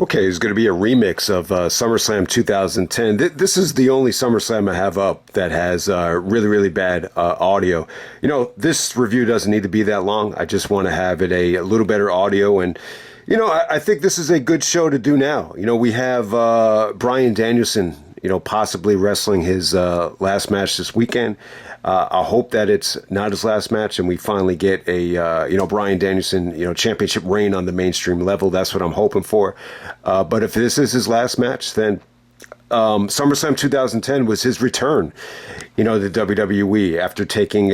Okay, it's going to be a remix of SummerSlam 2010. This is the only SummerSlam I have up that has really, really bad audio. You know, this review doesn't need to be that long. I just want to have it a little better audio. And, you know, I think this is a good show to do now. You know, we have Bryan Danielson, you know, possibly wrestling his last match this weekend. I hope that it's not his last match and we finally get a, you know, Bryan Danielson, you know, championship reign on the mainstream level. That's what I'm hoping for. But if this is his last match, then SummerSlam 2010 was his return, you know, to WWE after taking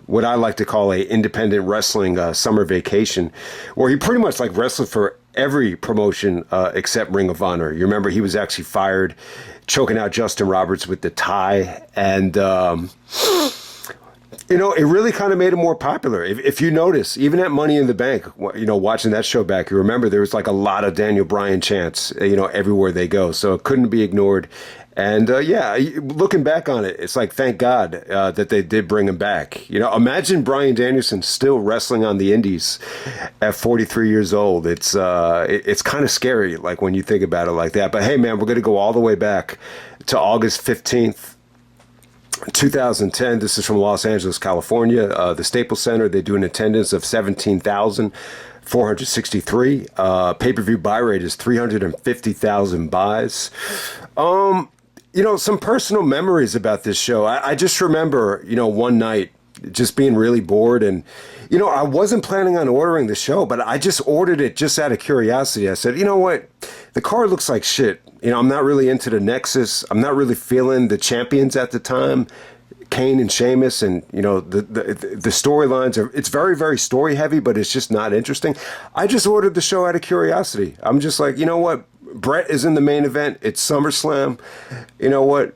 what I like to call a independent wrestling summer vacation, where he pretty much like wrestled for every promotion except Ring of Honor. You remember he was actually fired, choking out Justin Roberts with the tie, and you know, it really kind of made him more popular. If you notice, even at Money in the Bank, you know, watching that show back, you remember there was like a lot of Daniel Bryan chants, you know, everywhere they go. So it couldn't be ignored. And yeah, looking back on it, it's like, thank God that they did bring him back. You know, imagine Bryan Danielson still wrestling on the indies at 43 years old. It's kind of scary, like when you think about it like that. But hey, man, we're going to go all the way back to August 15th. 2010. This is from Los Angeles, California. The Staples Center, they do an attendance of 17,463. Pay-per-view buy rate is 350,000 buys. You know, some personal memories about this show. I just remember, you know, one night just being really bored, and, you know, I wasn't planning on ordering the show, but I just ordered it just out of curiosity. I said, you know what? The card looks like shit. You know, I'm not really into the NEXUS. I'm not really feeling the champions at the time, Kane and Sheamus, and, you know, the storylines are, it's very, very story heavy, but it's just not interesting. I just ordered the show out of curiosity. I'm just like, you know what? Bret is in the main event. It's SummerSlam. You know what?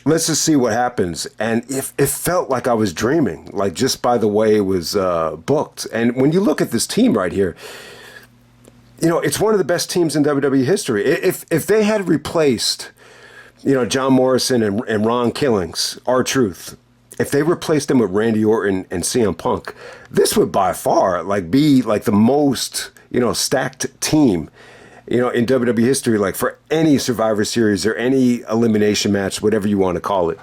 Let's just see what happens. And it felt like I was dreaming, like just by the way it was booked. And when you look at this team right here, you know, it's one of the best teams in WWE history. If they had replaced, you know, John Morrison and Ron Killings, R-Truth, if they replaced them with Randy Orton and CM Punk, this would by far like be like the most, you know, stacked team, you know, in WWE history, like for any Survivor Series or any elimination match, whatever you want to call it.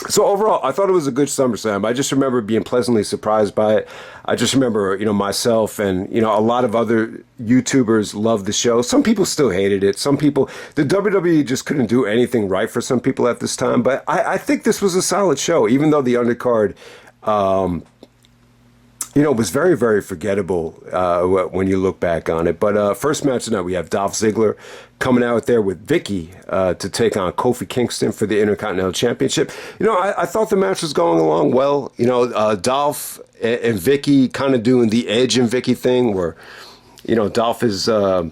So overall, I thought it was a good SummerSlam. I just remember being pleasantly surprised by it. I just remember, you know, myself and, you know, a lot of other YouTubers loved the show. Some people still hated it. Some people, the WWE just couldn't do anything right for some people at this time. But I think this was a solid show, even though the undercard, you know, it was very, very forgettable when you look back on it. But first match tonight, we have Dolph Ziggler coming out there with Vicky to take on Kofi Kingston for the Intercontinental Championship. You know, I thought the match was going along well. You know, Dolph and Vicky kind of doing the Edge and Vicky thing where, you know, Dolph is, you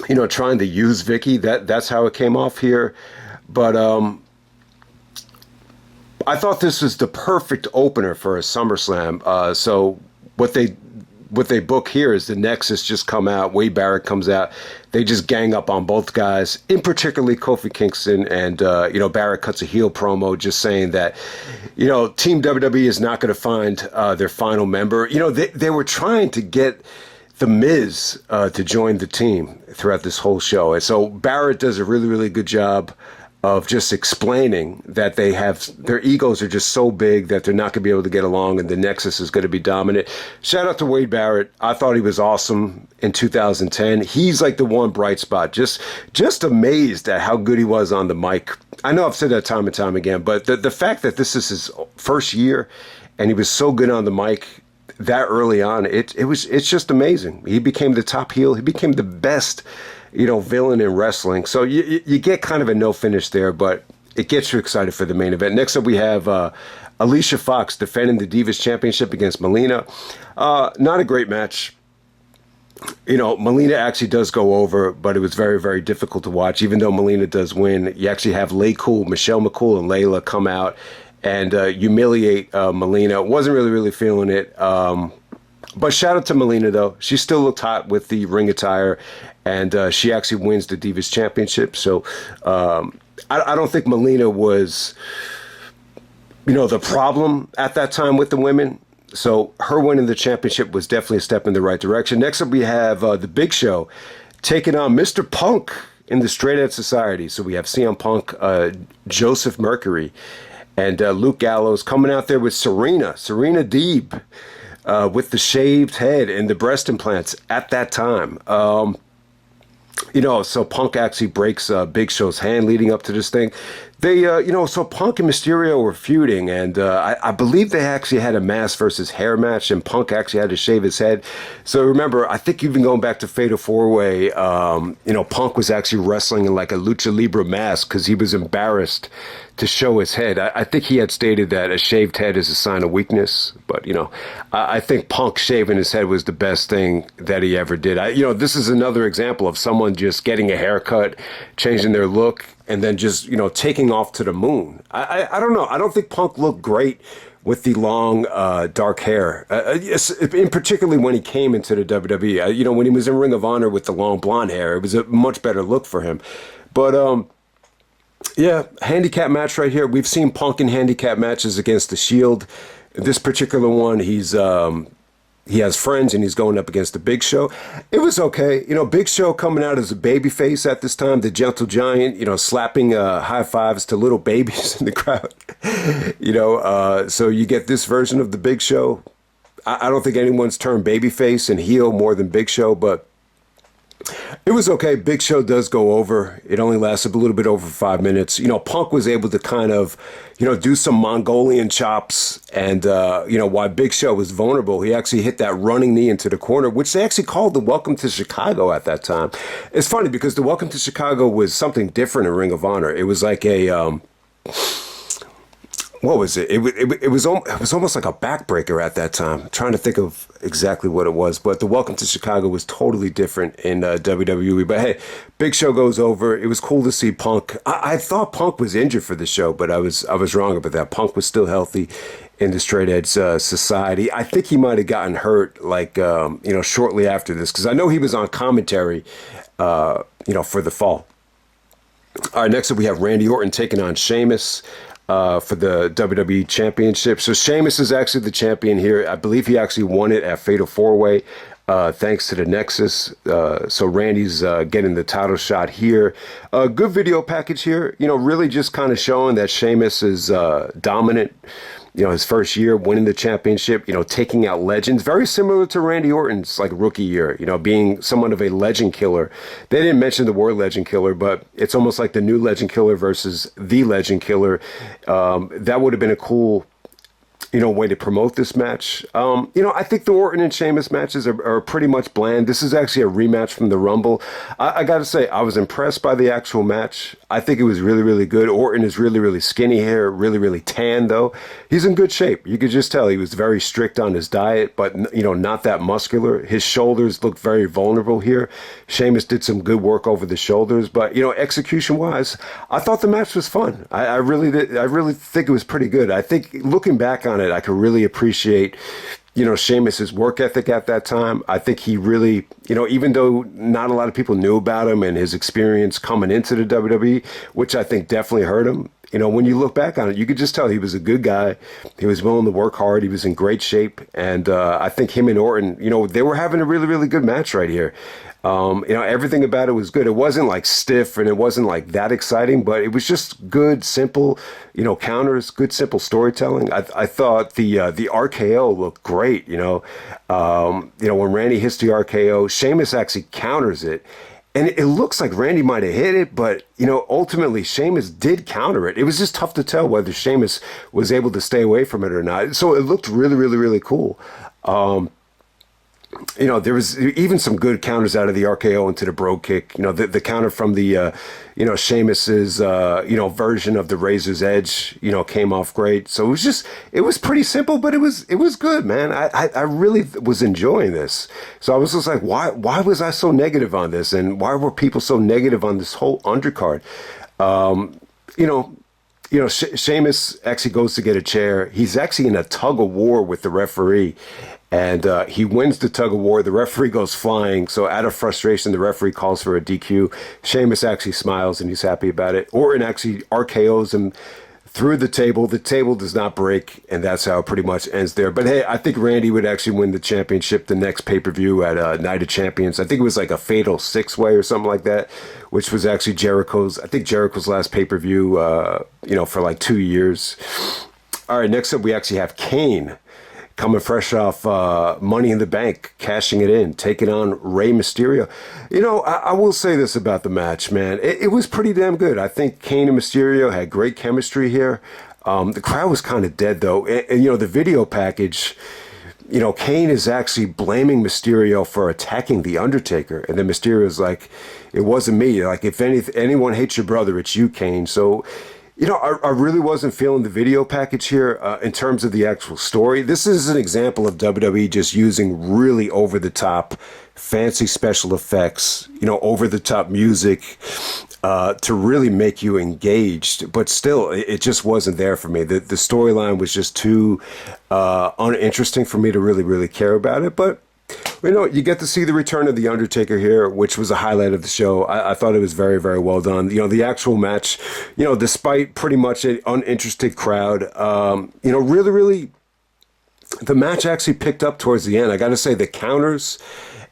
know, trying to use Vicky. That's how it came off here. But I thought this was the perfect opener for a SummerSlam. So what they book here is the NEXUS just come out. Wade Barrett comes out. They just gang up on both guys, in particularly Kofi Kingston. And, you know, Barrett cuts a heel promo just saying that, you know, Team WWE is not going to find their final member. You know, they were trying to get The Miz to join the team throughout this whole show. And so Barrett does a really, really good job of just explaining that they have, their egos are just so big that they're not going to be able to get along and the NEXUS is going to be dominant. Shout out to Wade Barrett. I thought he was awesome in 2010. He's like the one bright spot. Just amazed at how good he was on the mic. I know I've said that time and time again, but the fact that this is his first year and he was so good on the mic that early on, it's just amazing. He became the top heel. He became the best, you know, villain in wrestling. So you get kind of a no finish there, but it gets you excited for the main event. Next up, we have Alicia Fox defending the Divas Championship against Melina. Not a great match. You know, Melina actually does go over, but it was very, very difficult to watch. Even though Melina does win, you actually have Michelle McCool and Layla come out and humiliate Melina. Wasn't really feeling it. But shout out to Melina, though. She still looked hot with the ring attire, and she actually wins the Divas Championship. So I don't think Melina was, you know, the problem at that time with the women. So her winning the championship was definitely a step in the right direction. Next up, we have The Big Show taking on Mr. Punk in the Straight Edge Society. So we have CM Punk, Joseph Mercury, and Luke Gallows coming out there with Serena Deeb, with the shaved head and the breast implants at that time. So Punk actually breaks Big Show's hand leading up to this thing. So Punk and Mysterio were feuding, and I believe they actually had a mask versus hair match, and Punk actually had to shave his head. So remember, I think even going back to Fatal 4-Way, Punk was actually wrestling in like a lucha libre mask because he was embarrassed to show his head. I think he had stated that a shaved head is a sign of weakness, but I think Punk shaving his head was the best thing that he ever did. This is another example of someone just getting a haircut, changing their look, and then just taking off to the moon. I don't know. I don't think Punk looked great with the long dark hair, in particularly when he came into the WWE. When he was in Ring of Honor with the long blonde hair, it was a much better look for him. But handicap match right here. We've seen Punk in handicap matches against the Shield. This particular one, he has friends and he's going up against the Big Show. It was okay. Big Show coming out as a babyface at this time, the Gentle Giant, slapping high fives to little babies in the crowd. So you get this version of the Big Show. I don't think anyone's turned babyface and heel more than Big Show, but it was okay. Big Show does go over. It only lasted a little bit over 5 minutes. Punk was able to kind of, do some Mongolian chops. And, while Big Show was vulnerable, he actually hit that running knee into the corner, which they actually called the Welcome to Chicago at that time. It's funny because the Welcome to Chicago was something different in Ring of Honor. It was like a... what was it? It was almost like a backbreaker at that time. I'm trying to think of exactly what it was, but the Welcome to Chicago was totally different in WWE. But hey, Big Show goes over. It was cool to see Punk. I thought Punk was injured for the show, but I was wrong about that. Punk was still healthy in the Straight Edge Society. I think he might have gotten hurt shortly after this because I know he was on commentary, for the fall. All right, next up we have Randy Orton taking on Sheamus. For the WWE Championship. So Sheamus is actually the champion here. I believe he actually won it at Fatal 4-Way thanks to the Nexus. So Randy's getting the title shot here. Good video package here. Really just kind of showing that Sheamus is dominant. His first year winning the championship, taking out legends, very similar to Randy Orton's rookie year, being somewhat of a legend killer. They didn't mention the word legend killer, but it's almost like the new legend killer versus the legend killer. That would have been a cool, way to promote this match. I think the Orton and Sheamus matches are pretty much bland. This is actually a rematch from the Rumble. I got to say, I was impressed by the actual match. I think it was really, really good. Orton is really, really skinny here, really, really tan, though. He's in good shape. You could just tell he was very strict on his diet, but, not that muscular. His shoulders looked very vulnerable here. Sheamus did some good work over the shoulders, but, execution-wise, I thought the match was fun. I really did. I really think it was pretty good. I think looking back on it, I could really appreciate, Sheamus's work ethic at that time. I think he really, even though not a lot of people knew about him and his experience coming into the WWE, which I think definitely hurt him, when you look back on it, you could just tell he was a good guy. He was willing to work hard. He was in great shape. And I think him and Orton, they were having a really, really good match right here. Everything about it was good. It wasn't like stiff and it wasn't like that exciting, but it was just good, simple, counters, good, simple storytelling. I thought the RKO looked great. When Randy hits the RKO, Sheamus actually counters it. And it looks like Randy might have hit it, but, ultimately Sheamus did counter it. It was just tough to tell whether Sheamus was able to stay away from it or not. So it looked really, really, really cool. There was even some good counters out of the RKO into the Bro Kick. The counter from the, Sheamus's, version of the Razor's Edge, came off great. So it was pretty simple, but it was good, man. I really was enjoying this. So I was just like, why was I so negative on this? And why were people so negative on this whole undercard? Sheamus actually goes to get a chair. He's actually in a tug of war with the referee. And he wins the tug of war. The referee goes flying. So out of frustration, the referee calls for a DQ. Sheamus actually smiles and he's happy about it. Orton actually RKOs him through the table. The table does not break, and that's how it pretty much ends there. But hey, I think Randy would actually win the championship the next pay-per-view at Night of Champions. I think it was like a fatal six-way or something like that, which was actually Jericho's last pay-per-view, for like 2 years. All right, next up we actually have Kane coming fresh off Money in the Bank, cashing it in, taking on Rey Mysterio. I will say this about the match, man. It was pretty damn good. I think Kane and Mysterio had great chemistry here. The crowd was kind of dead, though. And the video package, Kane is actually blaming Mysterio for attacking The Undertaker. And then Mysterio's like, it wasn't me. Like, if anyone hates your brother, it's you, Kane. So... I really wasn't feeling the video package here in terms of the actual story. This is an example of WWE just using really over-the-top, fancy special effects, over-the-top music to really make you engaged. But still, it just wasn't there for me. The storyline was just too uninteresting for me to really, really care about it. But you get to see the return of The Undertaker here, which was a highlight of the show. I thought it was very, very well done. The actual match, despite pretty much an uninterested crowd, really, really, the match actually picked up towards the end. I got to say, the counters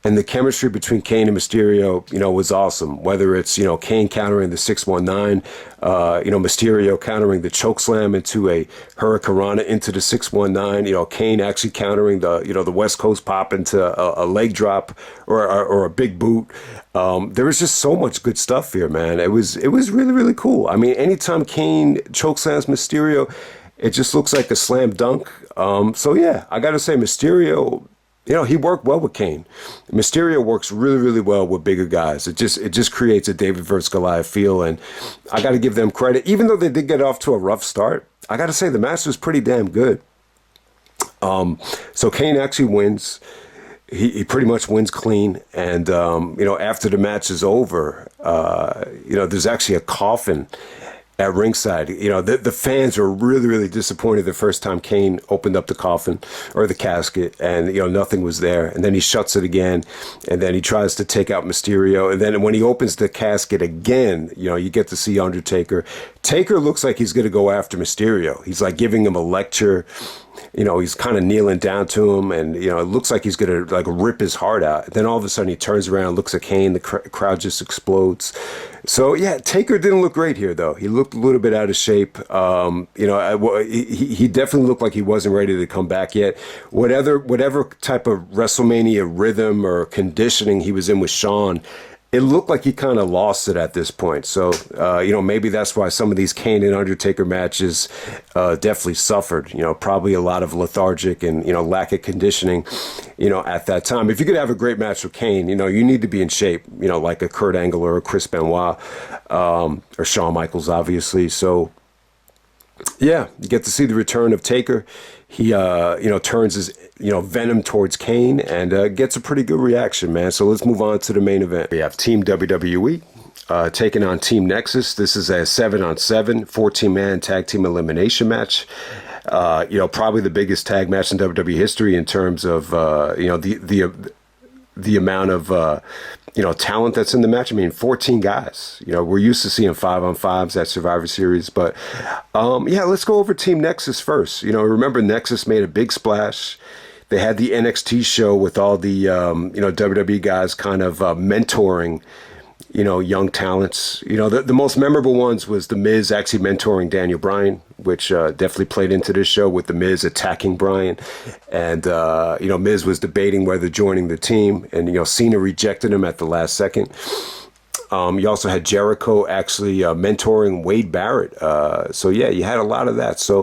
and the chemistry between Kane and Mysterio, was awesome. Whether it's, Kane countering the 619, Mysterio countering the chokeslam into a hurricanrana into the 619, Kane actually countering the West Coast pop into a leg drop or a big boot. There was just so much good stuff here, man. It was really, really cool. I mean, anytime Kane chokeslams Mysterio, it just looks like a slam dunk. So yeah, I got to say Mysterio, he worked well with Kane. Mysterio works really, really well with bigger guys. It just creates a David versus Goliath feel, and I got to give them credit. Even though they did get off to a rough start, I got to say the match was pretty damn good. So Kane actually wins. He pretty much wins clean, and after the match is over, there's actually a coffin at ringside. The fans were really, really disappointed the first time Kane opened up the coffin or the casket, and nothing was there. And then he shuts it again, and then he tries to take out Mysterio. And then when he opens the casket again, you get to see Undertaker. Taker looks like he's going to go after Mysterio. He's like giving him a lecture. He's kind of kneeling down to him, and it looks like he's gonna like rip his heart out. Then all of a sudden he turns around, looks at Kane, the crowd just explodes. So yeah, Taker didn't look great here though. He looked a little bit out of shape. He definitely looked like he wasn't ready to come back yet. Whatever type of WrestleMania rhythm or conditioning he was in with Shawn, it looked like he kind of lost it at this point. So, maybe that's why some of these Kane and Undertaker matches definitely suffered. Probably a lot of lethargic and, lack of conditioning, at that time. If you could have a great match with Kane, you need to be in shape, like a Kurt Angle or a Chris Benoit or Shawn Michaels, obviously. So, yeah, you get to see the return of Taker. He, turns his, venom towards Kane and gets a pretty good reaction, man. So let's move on to the main event. We have Team WWE taking on Team NEXUS. This is a 7-on-7, 14-man tag team elimination match. Probably the biggest tag match in WWE history in terms of, the amount of, talent that's in the match. I mean, 14 guys. We're used to seeing 5-on-5s at Survivor Series, but let's go over Team NEXUS first. Remember NEXUS made a big splash. They had the NXT show with all the WWE guys kind of mentoring young talents. The most memorable ones was The Miz actually mentoring Daniel Bryan, which definitely played into this show with The Miz attacking Bryan. And, Miz was debating whether joining the team, and, Cena rejected him at the last second. You also had Jericho actually mentoring Wade Barrett. So yeah, you had a lot of that. So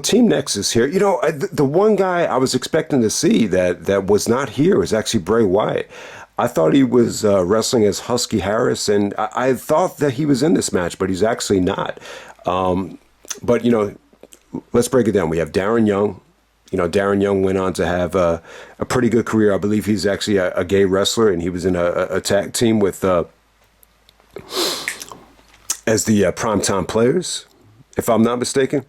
Team NEXUS here, the one guy I was expecting to see that was not here was actually Bray Wyatt. I thought he was wrestling as Husky Harris, and I thought that he was in this match, but he's actually not. But let's break it down. We have Darren Young. Darren Young went on to have a pretty good career. I believe he's actually a gay wrestler, and he was in a tag team with as the Primetime Players, if I'm not mistaken.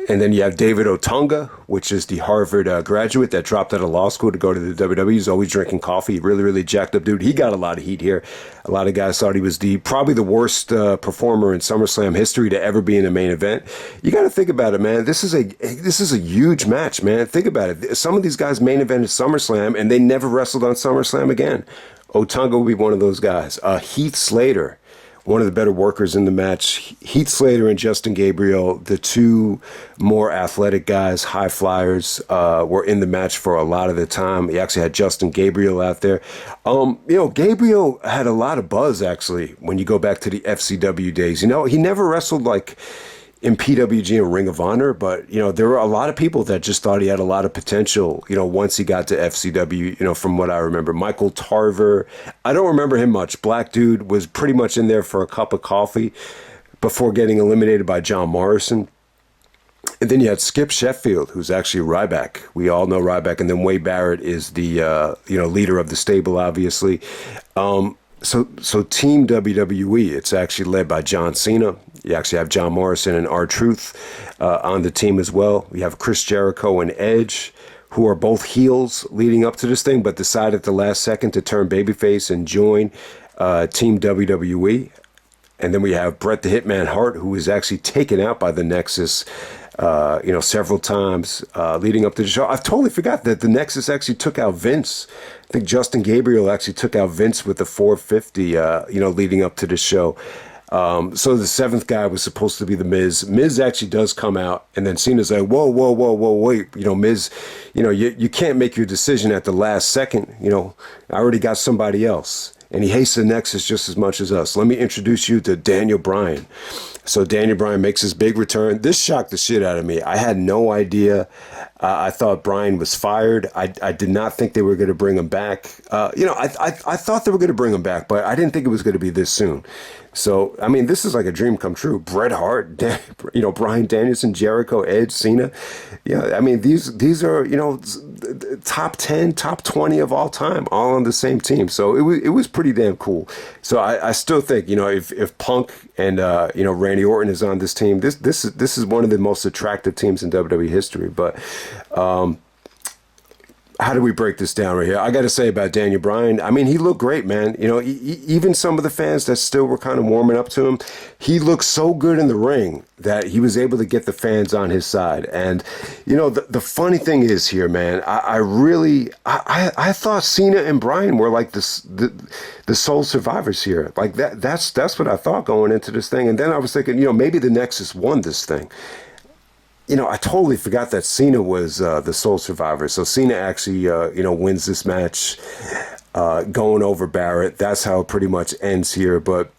And then you have David Otunga, which is the Harvard graduate that dropped out of law school to go to the WWE. He's always drinking coffee. Really, really jacked up dude. He got a lot of heat here. A lot of guys thought he was probably the worst performer in SummerSlam history to ever be in a main event. You got to think about it, man. This is a huge match, man. Think about it. Some of these guys main evented SummerSlam, and they never wrestled on SummerSlam again. Otunga will be one of those guys. Heath Slater, one of the better workers in the match. Heath Slater and Justin Gabriel, the two more athletic guys, high flyers, were in the match for a lot of the time. He actually had Justin Gabriel out there. Gabriel had a lot of buzz, actually, when you go back to the FCW days. He never wrestled like in PWG and Ring of Honor, but, there were a lot of people that just thought he had a lot of potential, once he got to FCW, from what I remember. Michael Tarver, I don't remember him much. Black dude, was pretty much in there for a cup of coffee before getting eliminated by John Morrison. And then you had Skip Sheffield, who's actually Ryback. We all know Ryback. And then Wade Barrett is the, leader of the stable, obviously. So Team WWE, it's actually led by John Cena. You actually have John Morrison and R-Truth on the team as well. We have Chris Jericho and Edge, who are both heels leading up to this thing, but decided at the last second to turn babyface and join Team WWE. And then we have Bret the Hitman Hart, who was actually taken out by the Nexus, several times leading up to the show. I totally forgot that the Nexus actually took out Vince. I think Justin Gabriel actually took out Vince with the 450, leading up to the show. So the seventh guy was supposed to be the Miz. Miz actually does come out, and then Cena's like, whoa, wait, Miz, you can't make your decision at the last second. I already got somebody else. And he hates the Nexus just as much as us. Let me introduce you to Daniel Bryan. So Daniel Bryan makes his big return. This shocked the shit out of me. I had no idea. I thought Bryan was fired. I did not think they were going to bring him back. I thought they were going to bring him back, but I didn't think it was going to be this soon. So, this is like a dream come true. Bret Hart, Bryan Danielson, Jericho, Edge, Cena. These are, top 10, top 20 of all time, all on the same team. So it was pretty damn cool. So I still think, if Punk and, Randy Orton is on this team, this is one of the most attractive teams in WWE history. But, how do we break this down right here? I got to say about Daniel Bryan, he looked great, man. Even some of the fans that still were kind of warming up to him, he looked so good in the ring that he was able to get the fans on his side. And, the funny thing is here, man, I thought Cena and Bryan were like the sole survivors here. Like that's what I thought going into this thing. And then I was thinking, maybe the Nexus won this thing. I totally forgot that Cena was the sole survivor. So Cena actually, wins this match, going over Barrett. That's how it pretty much ends here. But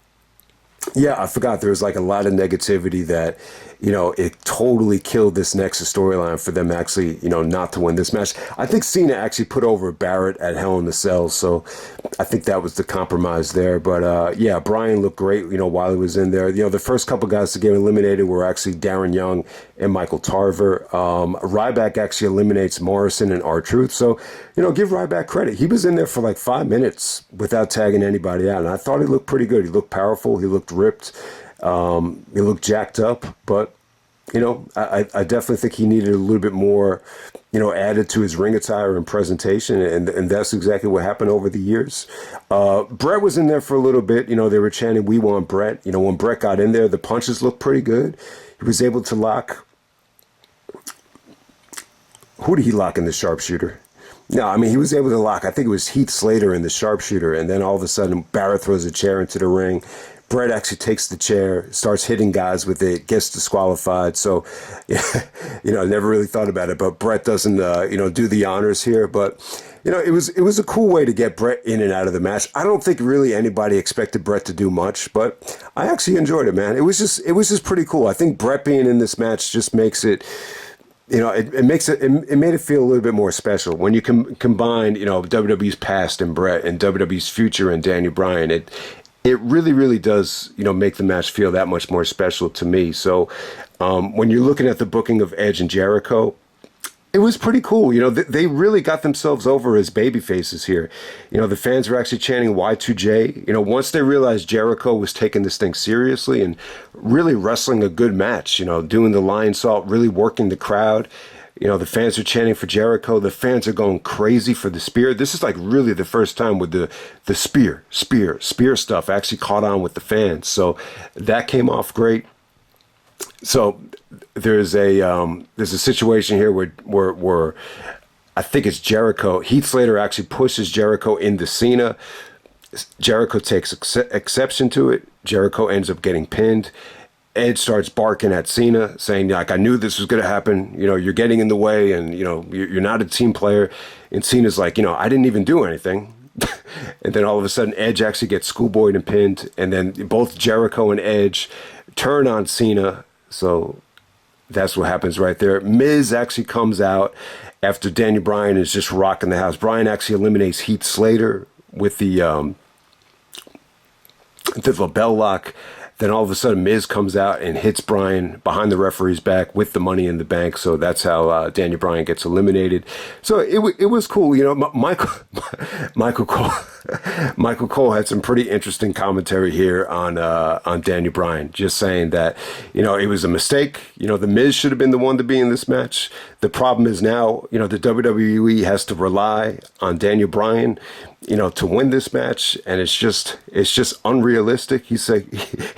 yeah, I forgot there was like a lot of negativity that, it totally killed this Nexus storyline for them actually, not to win this match. I think Cena actually put over Barrett at Hell in the Cell, so I think that was the compromise there. But yeah, Bryan looked great, while he was in there. The first couple guys to get eliminated were actually Darren Young and Michael Tarver. Ryback actually eliminates Morrison and R-Truth, so, give Ryback credit. He was in there for like 5 minutes without tagging anybody out, and I thought he looked pretty good. He looked powerful. He looked ripped. He looked jacked up, but, I definitely think he needed a little bit more, added to his ring attire and presentation, and that's exactly what happened over the years. Bret was in there for a little bit. They were chanting, "We want Bret." When Bret got in there, the punches looked pretty good. He was able to lock. Who did he lock in the sharpshooter? No, he was able to lock, I think it was Heath Slater in the sharpshooter, and then all of a sudden Barrett throws a chair into the ring. Bret actually takes the chair, starts hitting guys with it, gets disqualified. So, I never really thought about it, but Bret doesn't, do the honors here. But, it was a cool way to get Bret in and out of the match. I don't think really anybody expected Bret to do much, but I actually enjoyed it, man. It was just pretty cool. I think Bret being in this match just makes it, it made it feel a little bit more special when you combine, WWE's past and Bret and WWE's future and Daniel Bryan. It really, really does, make the match feel that much more special to me. So when you're looking at the booking of Edge and Jericho, It was pretty cool. They really got themselves over as baby faces here. The fans were actually chanting Y2J. Once they realized Jericho was taking this thing seriously and really wrestling a good match, doing the lion salt, really working the crowd. The fans are chanting for Jericho. The fans are going crazy for the spear. This is like really the first time with the spear stuff actually caught on with the fans. So that came off great. So there's a situation here where I think it's Jericho. Heath Slater actually pushes Jericho into Cena. Jericho takes exception to it. Jericho ends up getting pinned. Edge starts barking at Cena, saying, like, I knew this was going to happen. You're getting in the way, and, you're not a team player. And Cena's like, I didn't even do anything. And then all of a sudden, Edge actually gets schoolboyed and pinned. And then both Jericho and Edge turn on Cena. So that's what happens right there. Miz actually comes out after Daniel Bryan is just rocking the house. Bryan actually eliminates Heath Slater with the lapel lock. Then all of a sudden, Miz comes out and hits Bryan behind the referee's back with the Money in the Bank. So that's how Daniel Bryan gets eliminated. So it was cool. Michael Cole had some pretty interesting commentary here on Daniel Bryan, just saying that it was a mistake. The Miz should have been the one to be in this match. The problem is now the WWE has to rely on Daniel Bryan to win this match, and it's just unrealistic. He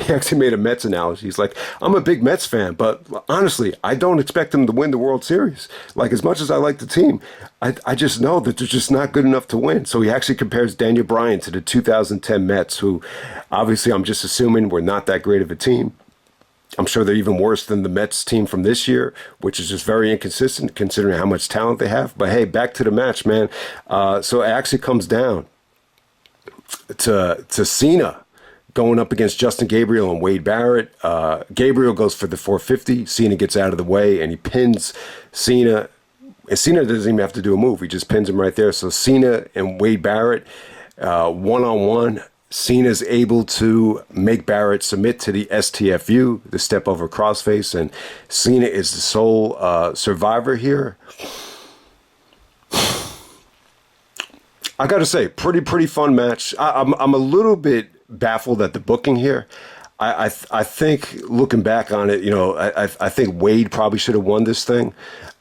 actually made a Mets analogy. He's like, I'm a big Mets fan, but honestly, I don't expect them to win the World Series. Like, as much as I like the team, I just know that they're just not good enough to win. So he actually compares Daniel Bryan to the 2010 Mets, who obviously I'm just assuming were not that great of a team. I'm sure they're even worse than the Mets team from this year, which is just very inconsistent considering how much talent they have. But hey, back to the match, man. So it actually comes down to Cena going up against Justin Gabriel and Wade Barrett. Gabriel goes for the 450. Cena gets out of the way and he pins Cena. And Cena doesn't even have to do a move. He just pins him right there. So Cena and Wade Barrett, one-on-one. Cena's able to make Barrett submit to the STFU, the step over crossface, and Cena is the sole survivor here. I got to say, pretty fun match. I'm a little bit baffled at the booking here. I think looking back on it, I think Wade probably should have won this thing.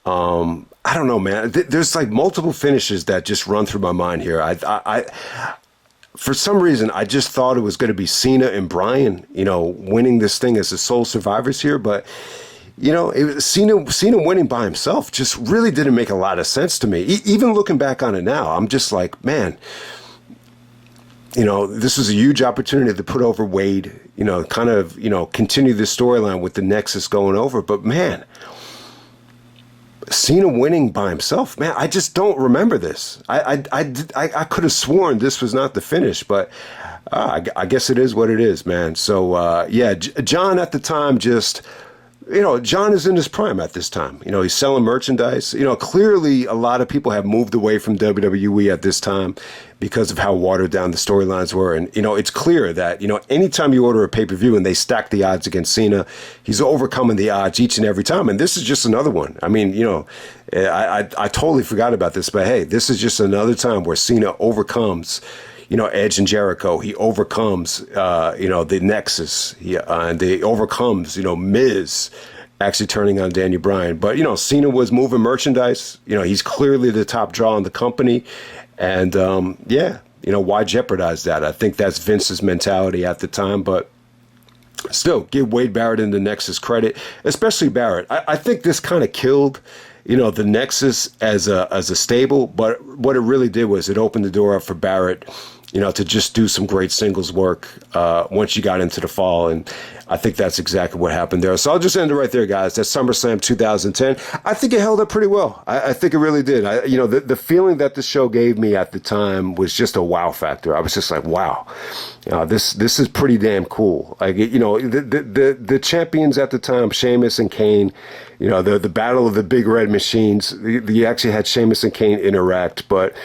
I don't know, man. There's like multiple finishes that just run through my mind here. For some reason, I just thought it was going to be Cena and Bryan, winning this thing as the sole survivors here. But, Cena winning by himself just really didn't make a lot of sense to me. Even looking back on it now, I'm just like, man, this was a huge opportunity to put over Wade, continue this storyline with the Nexus going over. But, man, Cena winning by himself, man, I just don't remember this. I could have sworn this was not the finish, but I guess it is what it is, man. So, John at the time just, John is in his prime at this time. He's selling merchandise. Clearly a lot of people have moved away from WWE at this time because of how watered down the storylines were. And, it's clear that, anytime you order a pay-per-view and they stack the odds against Cena, he's overcoming the odds each and every time. And this is just another one. I mean, I totally forgot about this, but hey, this is just another time where Cena overcomes, Edge and Jericho. He overcomes, the Nexus. And he overcomes, Miz actually turning on Daniel Bryan. But, Cena was moving merchandise. He's clearly the top draw in the company. And, why jeopardize that? I think that's Vince's mentality at the time. But still, give Wade Barrett and the Nexus credit, especially Barrett. I think this kind of killed, the Nexus as a stable. But what it really did was it opened the door up for Barrett, to just do some great singles work once you got into the fall. And I think that's exactly what happened there. So I'll just end it right there, guys. That's SummerSlam 2010. I think it held up pretty well. I think it really did. The feeling that the show gave me at the time was just a wow factor. I was just like, wow, this is pretty damn cool. Like, the champions at the time, Sheamus and Kane, You know, the battle of the big red machines. You actually had Sheamus and Kane interact. But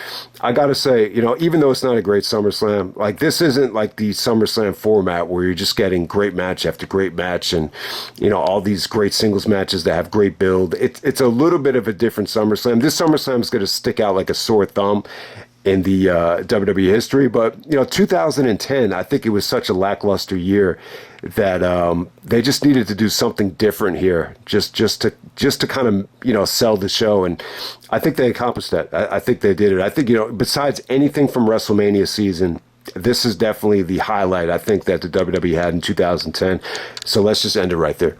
I got to say, you know, even though it's not a great SummerSlam, like this isn't like the SummerSlam format where you're just getting great match after great match and, you know, all these great singles matches that have great build. It's a little bit of a different SummerSlam. This SummerSlam is going to stick out like a sore thumb in the WWE history. But, you know, 2010, I think it was such a lackluster year that they just needed to do something different here, just to kind of, you know, sell the show. And I think they accomplished that. I think they did it. I think, you know, besides anything from WrestleMania season, this is definitely the highlight, I think, that the WWE had in 2010. So let's just end it right there.